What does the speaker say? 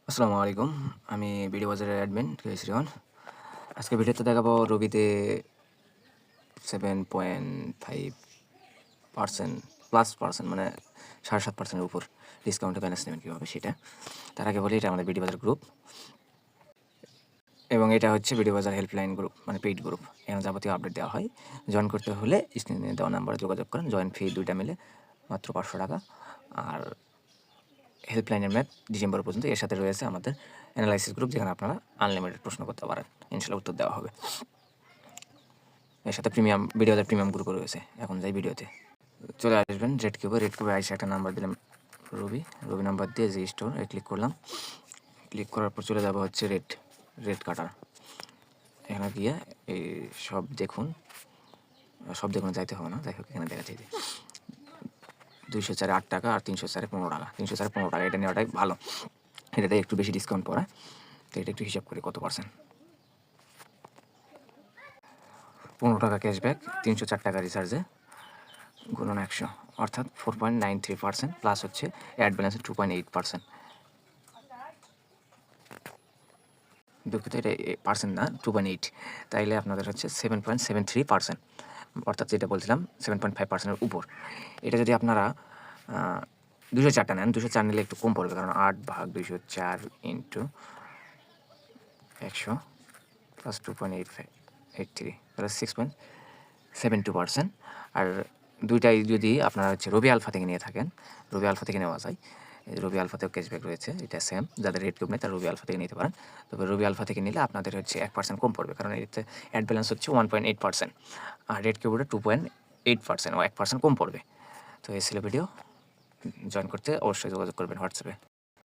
আসসালামু আলাইকুম। আমি বিডি বাজারের অ্যাডমিন শ্রীয়ন। আজকে ভিডিওতে দেখাবো রবিতে 7.5% প্লাস পার্সেন্ট মানে 7.5% এর উপর ডিসকাউন্টে ব্যালেন্স নেবেন কীভাবে সেটা। তার আগে বলি এটা আমাদের বিডি বাজার গ্রুপ এবং এটা হচ্ছে বিডি বাজার হেল্পলাইন গ্রুপ মানে পেইড গ্রুপ। এখানে যাবতীয় আপডেট দেওয়া হয়। জয়েন করতে হলে স্ক্রিনে দেওয়া নাম্বারে যোগাযোগ করেন। জয়েন ফি 2টা মিলে মাত্র 500 টাকা। আর হেল্পলাইনের ম্যাপ ডিসেম্বর পর্যন্ত। এর সাথে রয়েছে আমাদের অ্যানালাইসিস গ্রুপ, যেখানে আপনারা আনলিমিটেড প্রশ্ন করতে পারেন, ইনশাল্লাহ উত্তর দেওয়া হবে। এর সাথে বিডি বাজার প্রিমিয়াম গ্রুপও রয়েছে। এখন যাই ভিডিওতে। চলে আসবেন রেড কিউবে আইসে একটা নাম্বার দিলাম রবি নাম্বার দিয়ে জি স্টোর ক্লিক করলাম। ক্লিক করার পর চলে যাবো হচ্ছে রেড কাটার। এখানে গিয়ে এই সব দেখুন যাইতে হবে না, যাই হোক এখানে দেখা যাচ্ছে 204 8 টাকা আর 304 15 টাকা। 304 15 টাকা এটা নেওয়াটাই ভালো, এটাতে একটু বেশি ডিসকাউন্ট পড়ে। তো এটা একটু হিসাব করি কত পার্সেন্ট। 15 টাকা ক্যাশব্যাক, 304 টাকা রিচার্জে গুণন 100, অর্থাৎ 4.93% প্লাস হচ্ছে অ্যাড ব্যালেন্সে 2.8%। দুঃখিত, এটা পার্সেন্ট না, 2.8। তাইলে আপনাদের হচ্ছে 7.73%, অর্থাৎ যেটা বলছিলাম 7.5%-এর উপর। এটা যদি আপনারা 204টা নেন, 204 নিলে একটু কম পড়বে, কারণ 8/204 ইন্টু 100 প্লাস 2.83 তাহলে 6.72%। আর দুইটাই যদি আপনারা হচ্ছে রবি আলফা থেকে নিয়ে থাকেন, রবি আলফা থেকে নেওয়া যায়। রবি আলফাতেও ক্যাশব্যাক রয়েছে, এটা সেম। যাদের রেড কিউব নেই তারা রবি আলফা থেকে নিতে পারেন। তবে রবি আলফা থেকে নিলে আপনাদের হচ্ছে 1% কম পড়বে, কারণ এতে অ্যাড ব্যালেন্স হচ্ছে 1.8%, আর রেড কিউবের 2.8% ও 1% কম পড়বে। তো এই ছিল ভিডিও। জয়েন করতে অবশ্যই যোগাযোগ করবেন হোয়াটসঅ্যাপে।